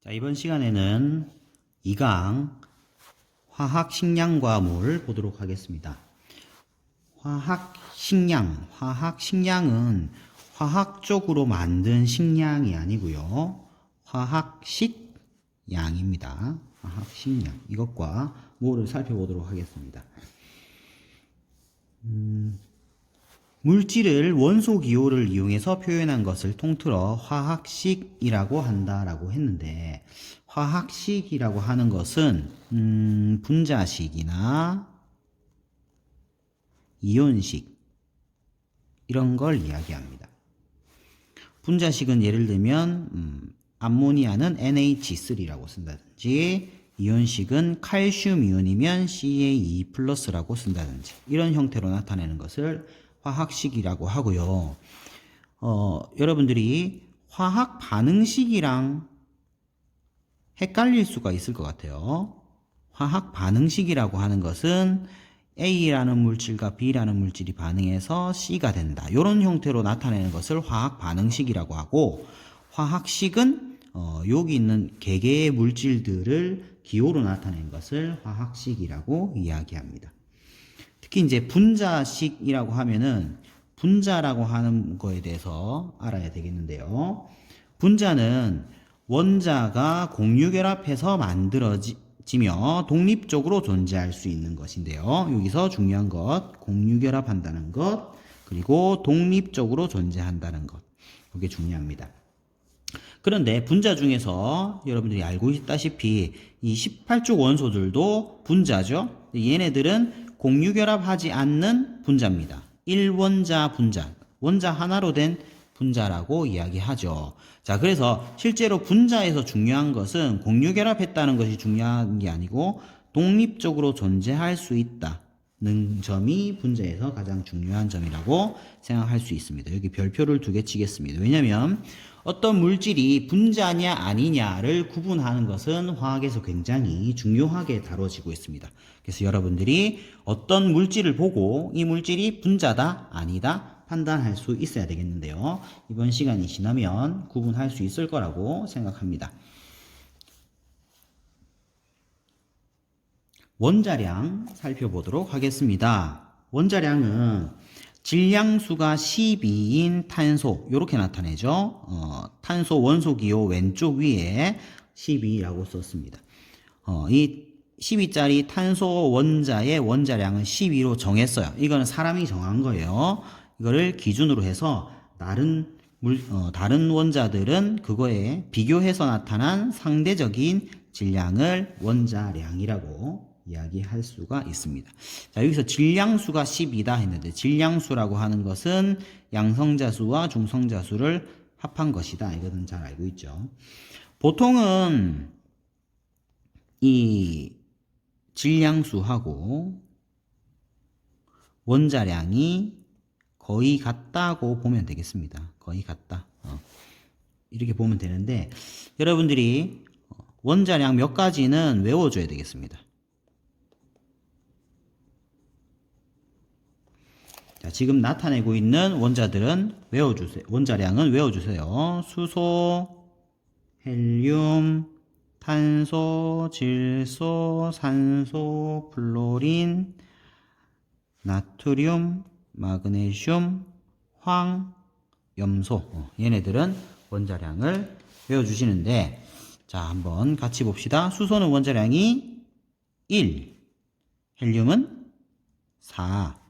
자, 이번 시간에는 2강 화학식량과물 보도록 하겠습니다. 화학식량은 화학적으로 만든 식량이 아니고요. 화학식량입니다. 화학식량. 이것과 뭐를 살펴보도록 하겠습니다. 물질을 원소 기호를 이용해서 표현한 것을 통틀어 화학식이라고 한다라고 했는데, 화학식이라고 하는 것은 분자식이나 이온식 이런 걸 이야기합니다. 분자식은 예를 들면 암모니아는 NH3라고 쓴다든지, 이온식은 칼슘 이온이면 CaE+라고 쓴다든지, 이런 형태로 나타내는 것을 화학식이라고 하고요. 여러분들이 화학 반응식이랑 헷갈릴 수가 있을 것 같아요. 화학 반응식이라고 하는 것은 A라는 물질과 B라는 물질이 반응해서 C가 된다, 이런 형태로 나타내는 것을 화학 반응식이라고 하고, 화학식은 여기 있는 개개의 물질들을 기호로 나타내는 것을 화학식이라고 이야기합니다. 특히 이제 분자식이라고 하면은 분자라고 하는 거에 대해서 알아야 되겠는데요. 분자는 원자가 공유결합해서 만들어지며 독립적으로 존재할 수 있는 것인데요. 여기서 중요한 것, 공유결합한다는 것, 그리고 독립적으로 존재한다는 것, 이게 중요합니다. 그런데 분자 중에서 여러분들이 알고 있다시피 이 18족 원소들도 분자죠. 얘네들은 공유결합하지 않는 분자입니다. 1원자 분자, 원자 하나로 된 분자라고 이야기하죠. 자, 그래서 실제로 분자에서 중요한 것은 공유결합했다는 것이 중요한 게 아니고 독립적으로 존재할 수 있다는 점이 분자에서 가장 중요한 점이라고 생각할 수 있습니다. 여기 별표를 2개 치겠습니다. 왜냐하면 어떤 물질이 분자냐 아니냐를 구분하는 것은 화학에서 굉장히 중요하게 다뤄지고 있습니다. 그래서 여러분들이 어떤 물질을 보고 이 물질이 분자다 아니다 판단할 수 있어야 되겠는데요. 이번 시간이 지나면 구분할 수 있을 거라고 생각합니다. 원자량 살펴보도록 하겠습니다. 원자량은 질량수가 12인 탄소, 이렇게 나타내죠. 탄소 원소기호 왼쪽 위에 12라고 썼습니다. 이 12짜리 탄소 원자의 원자량은 12로 정했어요. 이거는 사람이 정한 거예요. 이거를 기준으로 해서 다른 원자들은 그거에 비교해서 나타난 상대적인 질량을 원자량이라고 이야기할 수가 있습니다. 자, 여기서 질량수가 12다 했는데, 질량수라고 하는 것은 양성자수와 중성자수를 합한 것이다, 이것은 잘 알고 있죠. 보통은 이 질량수하고 원자량이 거의 같다고 보면 되겠습니다. 거의 같다, 이렇게 보면 되는데, 여러분들이 원자량 몇 가지는 외워줘야 되겠습니다. 자, 지금 나타내고 있는 원자들은 외워주세요. 원자량은 외워주세요. 수소, 헬륨, 탄소, 질소, 산소, 플로린, 나트륨, 마그네슘, 황, 염소, 얘네들은 원자량을 외워주시는데, 자, 한번 같이 봅시다. 수소는 원자량이 1, 헬륨은 4,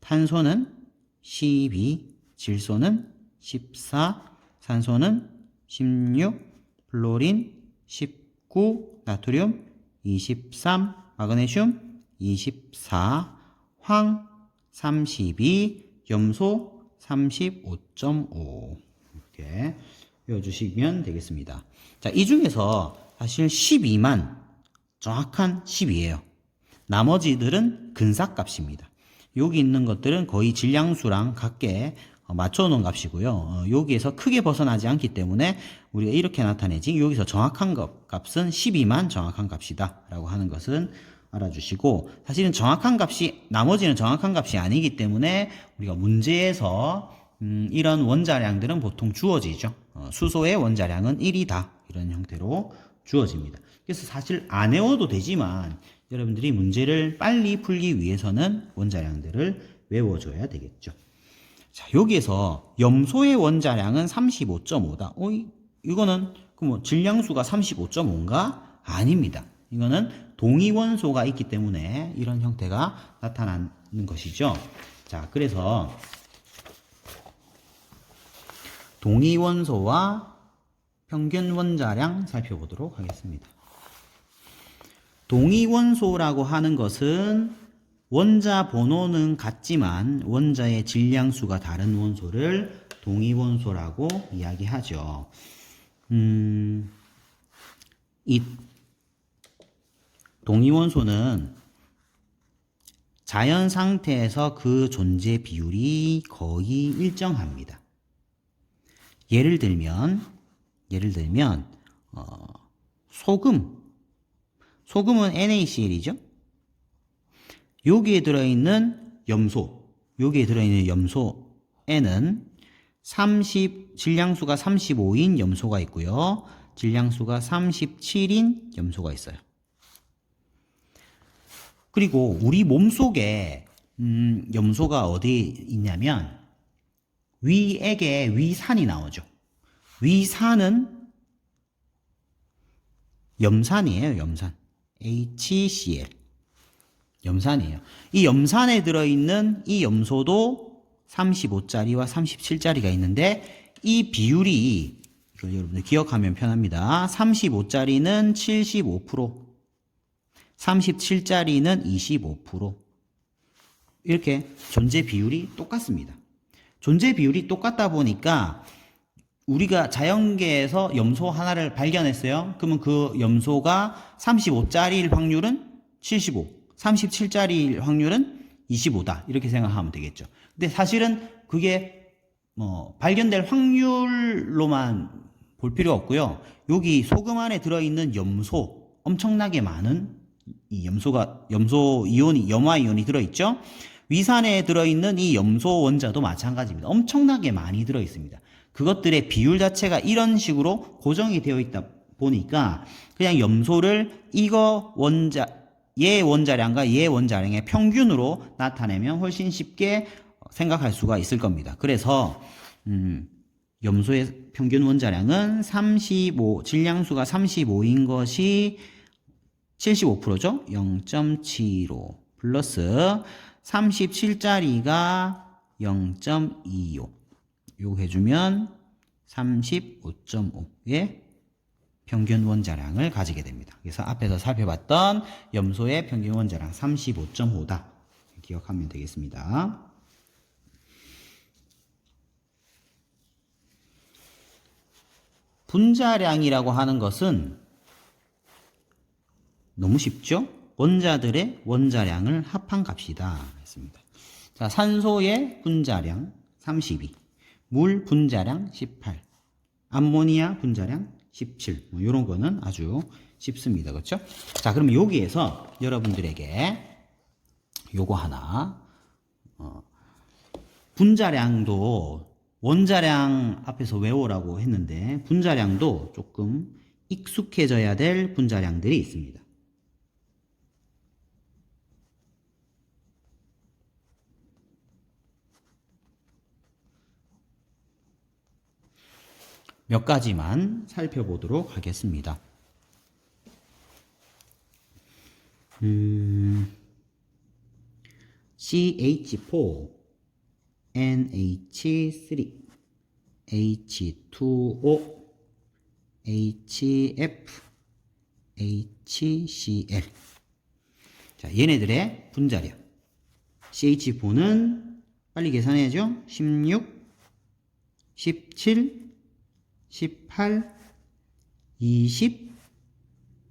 탄소는 12, 질소는 14, 산소는 16, 플로린 19, 나트륨 23, 마그네슘 24, 황 32, 염소 35.5. 이렇게 외워주시면 되겠습니다. 자, 이 중에서 사실 12만 정확한 10이에요. 나머지들은 근사값입니다. 여기 있는 것들은 거의 질량수랑 같게 맞춰놓은 값이고요. 여기에서 크게 벗어나지 않기 때문에 우리가 이렇게 나타내지, 여기서 정확한 값은 12만 정확한 값이다 라고 하는 것은 알아주시고, 사실은 정확한 값이, 나머지는 정확한 값이 아니기 때문에 우리가 문제에서 이런 원자량들은 보통 주어지죠. 수소의 원자량은 1이다. 이런 형태로 주어집니다. 그래서 사실 안 외워도 되지만 여러분들이 문제를 빨리 풀기 위해서는 원자량들을 외워줘야 되겠죠. 자, 여기에서 염소의 원자량은 35.5다. 이거는 뭐 질량수가 35.5인가? 아닙니다. 이거는 동위원소가 있기 때문에 이런 형태가 나타나는 것이죠. 자, 그래서 동위원소와 평균 원자량 살펴보도록 하겠습니다. 동위원소라고 하는 것은 원자 번호는 같지만 원자의 질량수가 다른 원소를 동위원소라고 이야기하죠. 이 동위원소는 자연 상태에서 그 존재 비율이 거의 일정합니다. 예를 들면 소금은 NaCl이죠. 여기에 들어있는 염소에는 질량수가 35인 염소가 있고요. 질량수가 37인 염소가 있어요. 그리고 우리 몸속에 염소가 어디에 있냐면 위액에 위산이 나오죠. 위산은 염산이에요. 염산. HCl. 염산이에요. 이 염산에 들어있는 이 염소도 35짜리와 37짜리가 있는데 이 비율이 이걸 여러분들 기억하면 편합니다. 35짜리는 75%, 37짜리는 25%. 이렇게 존재 비율이 똑같습니다. 존재 비율이 똑같다 보니까 우리가 자연계에서 염소 하나를 발견했어요. 그러면 그 염소가 35짜리일 확률은 75, 37짜리일 확률은 25다. 이렇게 생각하면 되겠죠. 근데 사실은 그게 발견될 확률로만 볼 필요 없고요. 여기 소금 안에 들어있는 염소, 엄청나게 많은 이 염소 이온이, 염화 이온이 들어있죠. 위산에 들어있는 이 염소 원자도 마찬가지입니다. 엄청나게 많이 들어있습니다. 그것들의 비율 자체가 이런 식으로 고정이 되어 있다 보니까 그냥 염소를 얘 원자량과 얘 원자량의 평균으로 나타내면 훨씬 쉽게 생각할 수가 있을 겁니다. 그래서 염소의 평균 원자량은 질량수가 35인 것이 75%죠. 0.75 플러스 37짜리가 0.25 요거 해주면 35.5의 평균 원자량을 가지게 됩니다. 그래서 앞에서 살펴봤던 염소의 평균 원자량 35.5다. 기억하면 되겠습니다. 분자량이라고 하는 것은 너무 쉽죠? 원자들의 원자량을 합한 값이다. 했습니다. 자, 산소의 분자량 32, 물 분자량 18, 암모니아 분자량 17. 이런 거는 아주 쉽습니다. 그렇죠? 자, 그럼 여기에서 여러분들에게 요거 하나, 분자량도 원자량 앞에서 외우라고 했는데 분자량도 조금 익숙해져야 될 분자량들이 있습니다. 몇 가지만 살펴보도록 하겠습니다. CH4, NH3, H2O, HF, HCl. 자, 얘네들의 분자량. CH4는 빨리 계산해야죠. 16, 17, 18, 20,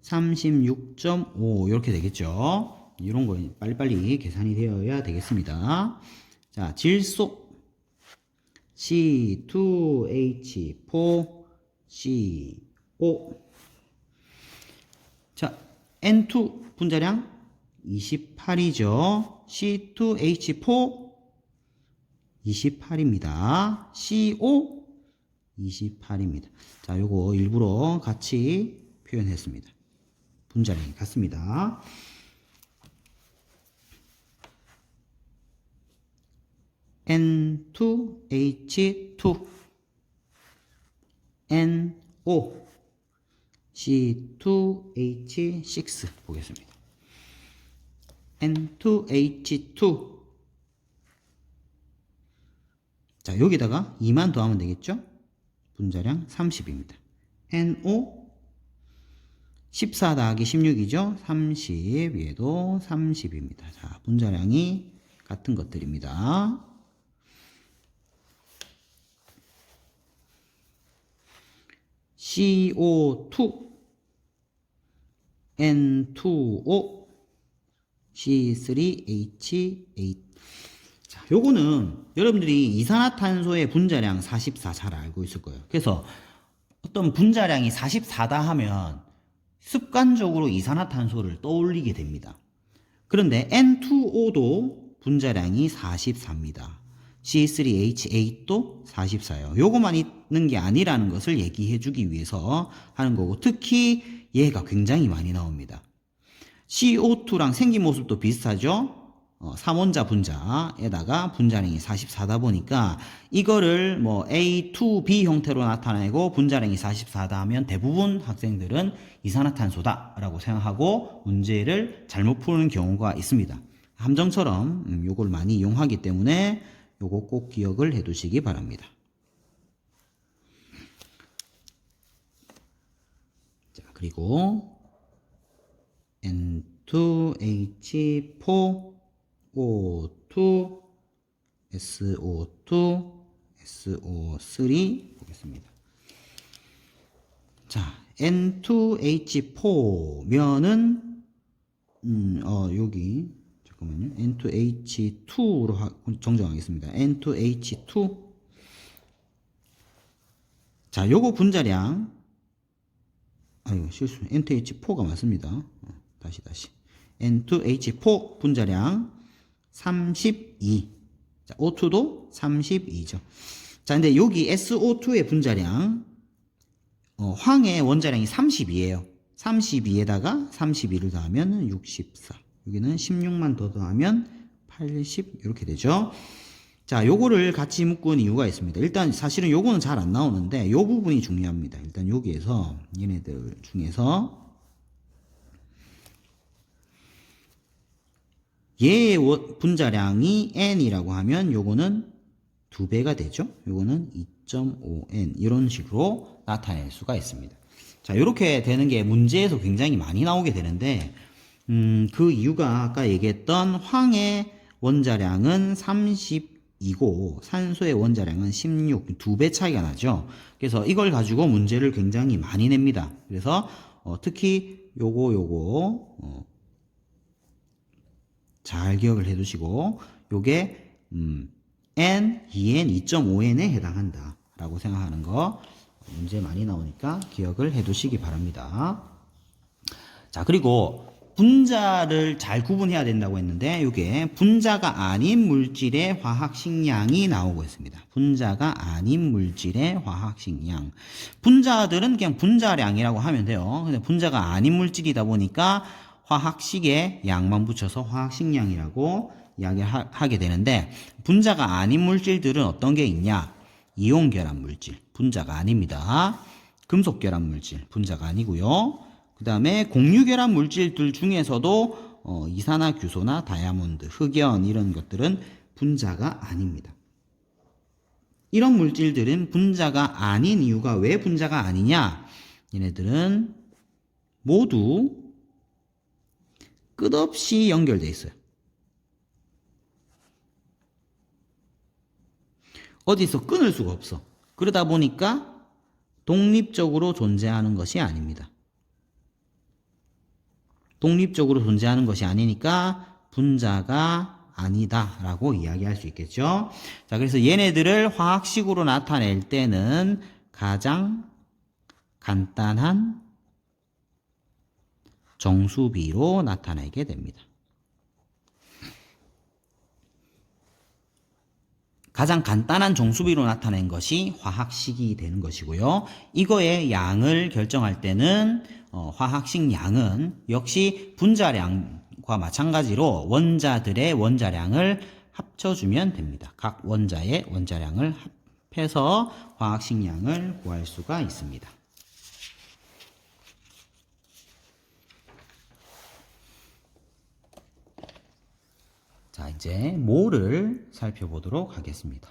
36.5 이렇게 되겠죠. 이런 거 빨리빨리 계산이 되어야 되겠습니다. 자, 질소 C2H4CO. 자, N2 분자량 28이죠. C2H4 28입니다. CO 28입니다. 자, 요거 일부러 같이 표현했습니다. 분자량이 같습니다. N2H2 NO C2H6 보겠습니다. N2H2 자, 여기다가 2만 더하면 되겠죠? 분자량 30입니다. NO 14 더하기 16이죠? 30 얘도 30입니다. 자, 분자량이 같은 것들입니다. CO2 N2O C3H8 자, 요거는 여러분들이 이산화탄소의 분자량 44 잘 알고 있을 거예요. 그래서 어떤 분자량이 44다 하면 습관적으로 이산화탄소를 떠올리게 됩니다. 그런데 N2O도 분자량이 44입니다. C3H8도 44예요. 요거만 있는 게 아니라는 것을 얘기해 주기 위해서 하는 거고, 특히 얘가 굉장히 많이 나옵니다. CO2랑 생긴 모습도 비슷하죠? 3원자 분자에다가 분자량이 44다 보니까 이거를 뭐 A2B 형태로 나타내고 분자량이 44다 하면 대부분 학생들은 이산화탄소다 라고 생각하고 문제를 잘못 푸는 경우가 있습니다. 함정처럼 요걸 많이 이용하기 때문에 요거 꼭 기억을 해 두시기 바랍니다. 자, 그리고 N2H4 O2 SO2 SO3 보겠습니다. 자, N2H4면은 여기 잠깐만요. N2H2로 정정하겠습니다. N2H2 자, 요거 분자량 실수. N2H4가 맞습니다. 다시 N2H4 분자량 32. 자, O2도 32죠. 자, 근데 여기 SO2의 분자량 황의 원자량이 32예요. 32에다가 32를 더하면 64. 여기는 16만 더 더하면 80 이렇게 되죠. 자, 요거를 같이 묶은 이유가 있습니다. 일단 사실은 요거는 잘 안 나오는데 요 부분이 중요합니다. 일단 여기에서 얘네들 중에서 얘의 분자량이 n이라고 하면 요거는 2배가 되죠. 요거는 2.5n 이런 식으로 나타낼 수가 있습니다. 자, 이렇게 되는 게 문제에서 굉장히 많이 나오게 되는데 그 이유가 아까 얘기했던 황의 원자량은 30이고 산소의 원자량은 16, 2배 차이가 나죠. 그래서 이걸 가지고 문제를 굉장히 많이 냅니다. 그래서 특히 요거 잘 기억을 해 두시고 요게 n, 2n, 2.5n에 해당한다 라고 생각하는 거 문제 많이 나오니까 기억을 해 두시기 바랍니다. 자, 그리고 분자를 잘 구분해야 된다고 했는데 이게 분자가 아닌 물질의 화학식량이 나오고 있습니다. 분자가 아닌 물질의 화학식량. 분자들은 그냥 분자량이라고 하면 돼요. 근데 분자가 아닌 물질이다 보니까 화학식에 양만 붙여서 화학식량이라고 이야기하게 되는데 분자가 아닌 물질들은 어떤 게 있냐? 이온 결합 물질, 분자가 아닙니다. 금속 결합 물질, 분자가 아니고요. 그 다음에 공유 결합 물질들 중에서도 이산화규소나 다이아몬드, 흑연 이런 것들은 분자가 아닙니다. 이런 물질들은 분자가 아닌 이유가 왜 분자가 아니냐? 얘네들은 모두 끝없이 연결되어 있어요. 어디서 끊을 수가 없어. 그러다 보니까 독립적으로 존재하는 것이 아닙니다. 독립적으로 존재하는 것이 아니니까 분자가 아니다 라고 이야기할 수 있겠죠. 자, 그래서 얘네들을 화학식으로 나타낼 때는 가장 간단한 정수비로 나타내게 됩니다. 가장 간단한 정수비로 나타낸 것이 화학식이 되는 것이고요. 이거의 양을 결정할 때는 화학식 양은 역시 분자량과 마찬가지로 원자들의 원자량을 합쳐주면 됩니다. 각 원자의 원자량을 합해서 화학식 양을 구할 수가 있습니다. 자, 이제 몰을 살펴보도록 하겠습니다.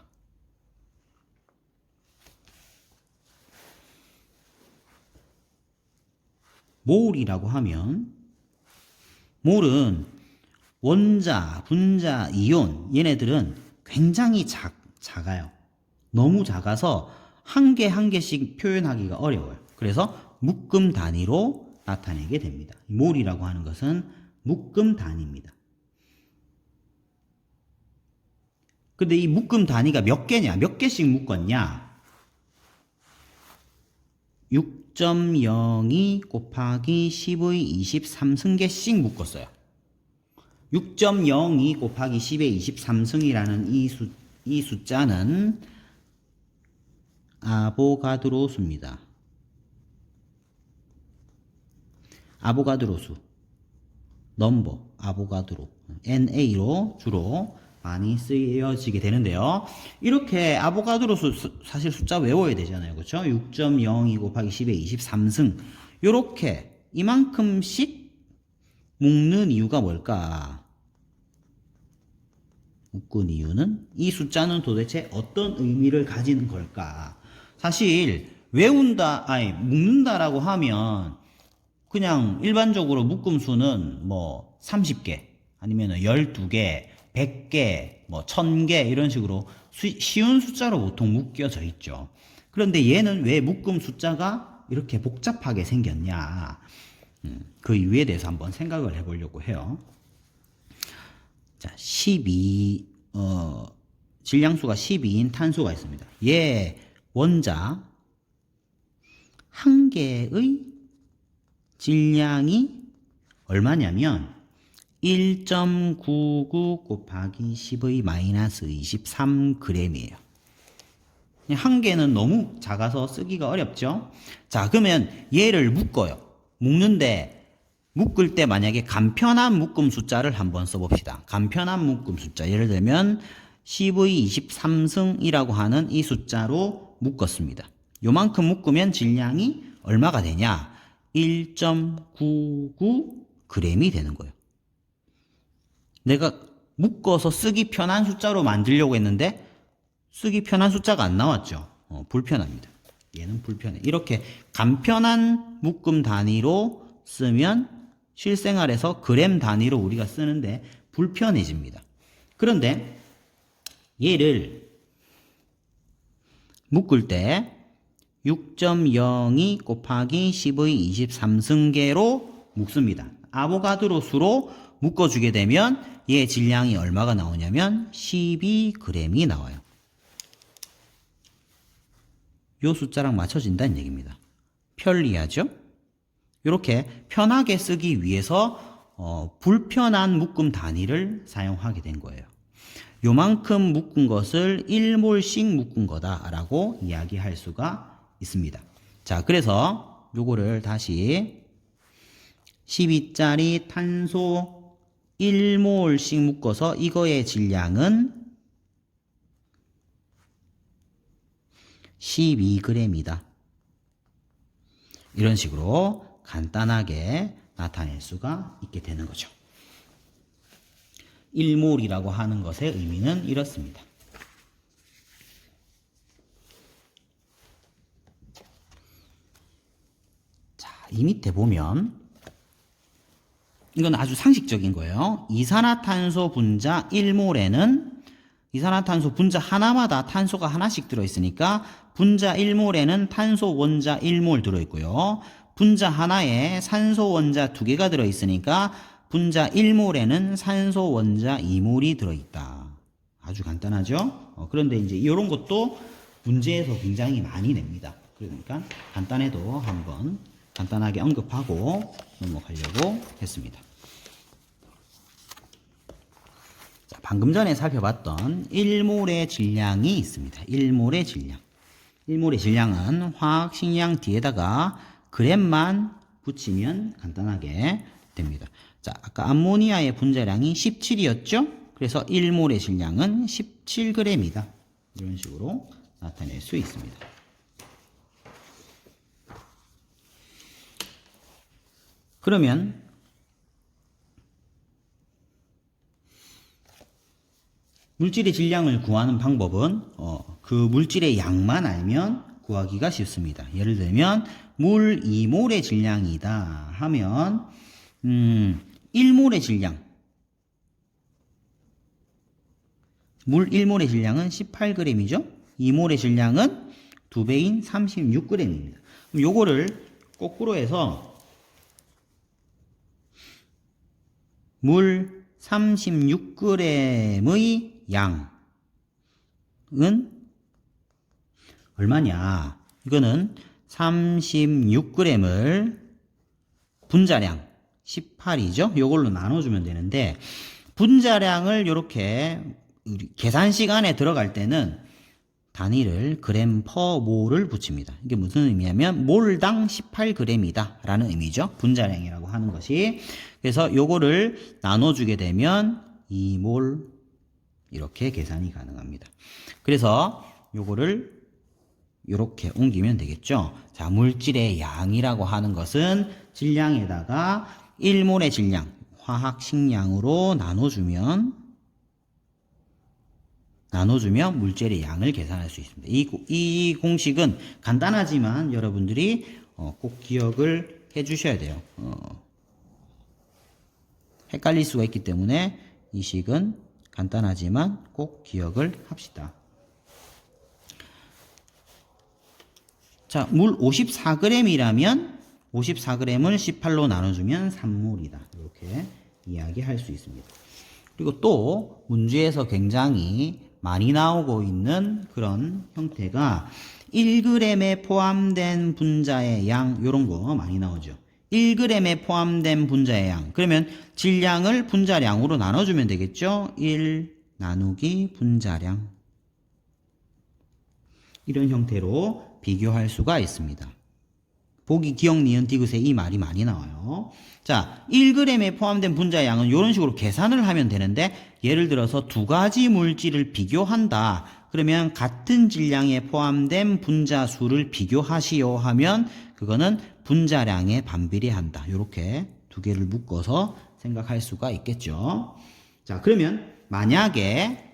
몰이라고 하면 몰은 원자, 분자, 이온 얘네들은 굉장히 작아요. 너무 작아서 한 개 한 개씩 표현하기가 어려워요. 그래서 묶음 단위로 나타내게 됩니다. 몰이라고 하는 것은 묶음 단위입니다. 근데 이 묶음 단위가 몇 개냐? 몇 개씩 묶었냐? 6.02 곱하기 10의 23승계씩 묶었어요. 6.02 곱하기 10의 23승이라는 이 숫자는 아보가드로 수입니다. 아보가드로 수. 넘버, 아보가드로. NA로 주로 많이 쓰여지게 되는데요. 이렇게 아보가드로 사실 숫자 외워야 되잖아요. 그렇죠? 6.02 곱하기 10의 23승. 요렇게 이만큼씩 묶는 이유가 뭘까? 묶은 이유는 이 숫자는 도대체 어떤 의미를 가지는 걸까? 사실 묶는다라고 하면 그냥 일반적으로 묶음수는 뭐 30개 아니면 12개 100개, 뭐 1000개 이런 식으로 쉬운 숫자로 보통 묶여져 있죠. 그런데 얘는 왜 묶음 숫자가 이렇게 복잡하게 생겼냐? 그 이유에 대해서 한번 생각을 해보려고 해요. 자, 질량수가 12인 탄소가 있습니다. 얘 원자 한 개의 질량이 얼마냐면 1.99 곱하기 10의 마이너스 23g이에요. 한 개는 너무 작아서 쓰기가 어렵죠? 자, 그러면 얘를 묶어요. 묶는데, 묶을 때 만약에 간편한 묶음 숫자를 한번 써봅시다. 간편한 묶음 숫자. 예를 들면, 10의 23승이라고 하는 이 숫자로 묶었습니다. 요만큼 묶으면 질량이 얼마가 되냐? 1.99g이 되는 거예요. 내가 묶어서 쓰기 편한 숫자로 만들려고 했는데 쓰기 편한 숫자가 안 나왔죠. 불편합니다. 얘는 불편해. 이렇게 간편한 묶음 단위로 쓰면 실생활에서 그램 단위로 우리가 쓰는데 불편해집니다. 그런데 얘를 묶을 때 6.02 곱하기 10의 23승계로 묶습니다. 아보가드로 수로 묶어주게 되면 얘 질량이 얼마가 나오냐면 12g이 나와요. 요 숫자랑 맞춰진다는 얘기입니다. 편리하죠? 이렇게 편하게 쓰기 위해서 불편한 묶음 단위를 사용하게 된 거예요. 요만큼 묶은 것을 1몰씩 묶은 거다라고 이야기할 수가 있습니다. 자, 그래서 요거를 다시 12짜리 탄소 1몰씩 묶어서 이거의 질량은 12g이다. 이런 식으로 간단하게 나타낼 수가 있게 되는 거죠. 1몰이라고 하는 것의 의미는 이렇습니다. 자, 이 밑에 보면 이건 아주 상식적인 거예요. 이산화탄소 분자 1몰에는 이산화탄소 분자 하나마다 탄소가 하나씩 들어있으니까 분자 1몰에는 탄소 원자 1몰 들어있고요. 분자 하나에 산소 원자 2개가 들어있으니까 분자 1몰에는 산소 원자 2몰이 들어있다. 아주 간단하죠? 그런데 이제 이런 것도 문제에서 굉장히 많이 냅니다. 그러니까 간단해도 한번 간단하게 언급하고 넘어가려고 했습니다. 자, 방금 전에 살펴봤던 1몰의 질량이 있습니다. 1몰의 질량. 1몰의 질량은 화학 식량 뒤에다가 g만 붙이면 간단하게 됩니다. 자, 아까 암모니아의 분자량이 17이었죠? 그래서 1몰의 질량은 17g이다. 이런 식으로 나타낼 수 있습니다. 그러면 물질의 질량을 구하는 방법은 그 물질의 양만 알면 구하기가 쉽습니다. 예를 들면 물 2몰의 질량이다 하면 1몰의 질량, 물 1몰의 질량은 18g이죠. 2몰의 질량은 2배인 36g입니다. 그럼 요거를 거꾸로 해서 물 36g의 양은 얼마냐? 이거는 36g을 분자량 18이죠? 요걸로 나눠주면 되는데 분자량을 이렇게 계산식 안에 들어갈 때는 단위를 그램 퍼 몰을 붙입니다. 이게 무슨 의미냐면 몰당 18g이다 라는 의미죠. 분자량이라고 하는 것이. 그래서 요거를 나눠주게 되면 2몰 이렇게 계산이 가능합니다. 그래서 요거를 이렇게 옮기면 되겠죠. 자, 물질의 양이라고 하는 것은 질량에다가 1몰의 질량, 화학 식량으로 나눠주면 물질의 양을 계산할 수 있습니다. 이 공식은 간단하지만 여러분들이 꼭 기억을 해 주셔야 돼요. 헷갈릴 수가 있기 때문에 이 식은 간단하지만 꼭 기억을 합시다. 자, 물 54g이라면 54g을 18로 나눠주면 3몰이다. 이렇게 이야기할 수 있습니다. 그리고 또 문제에서 굉장히 많이 나오고 있는 그런 형태가 1g에 포함된 분자의 양, 이런 거 많이 나오죠. 1g에 포함된 분자의 양. 그러면 질량을 분자량으로 나눠주면 되겠죠. 1 나누기 분자량. 이런 형태로 비교할 수가 있습니다. 보기, 기억, 니은, 디귿에 이 말이 많이 나와요. 자, 1g에 포함된 분자의 양은 이런 식으로 계산을 하면 되는데 예를 들어서 두 가지 물질을 비교한다. 그러면 같은 질량에 포함된 분자 수를 비교하시오 하면 그거는 분자량에 반비례한다. 이렇게 두 개를 묶어서 생각할 수가 있겠죠. 자, 그러면 만약에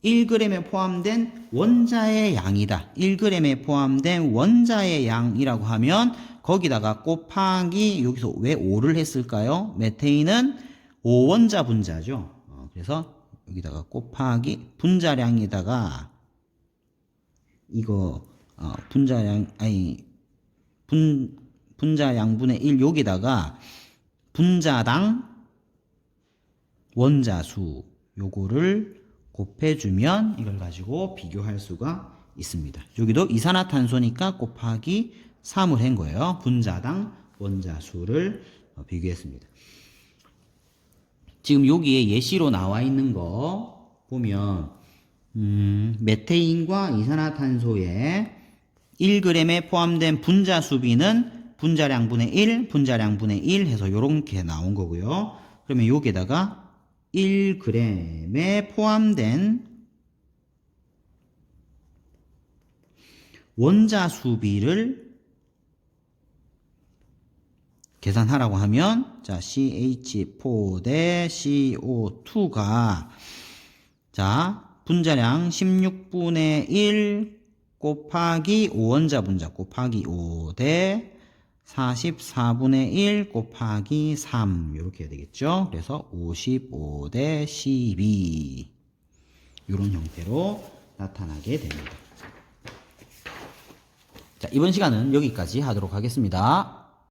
1g에 포함된 원자의 양이다. 1g에 포함된 원자의 양이라고 하면 거기다가 곱하기 여기서 왜 5를 했을까요? 메테인은 5원자 분자죠. 그래서 여기다가 곱하기 분자량에다가 이거 분자량분의 1 여기다가 분자당 원자수 요거를 곱해주면 이걸 가지고 비교할 수가 있습니다. 여기도 이산화탄소니까 곱하기 3을 한 거예요. 분자당 원자수를 비교했습니다. 지금 여기에 예시로 나와 있는 거 보면 메테인과 이산화탄소의 1g에 포함된 분자수비는 분자량분의 1, 분자량분의 1 해서 이렇게 나온 거고요. 그러면 여기에다가 1g에 포함된 원자 수비를 계산하라고 하면 자, CH4 대 CO2가 자, 분자량 16분의 1 곱하기 5원자 분자 곱하기 5 대 44분의 1 곱하기 3 이렇게 해야 되겠죠. 그래서 55 대 12 이런 형태로 나타나게 됩니다. 자, 이번 시간은 여기까지 하도록 하겠습니다.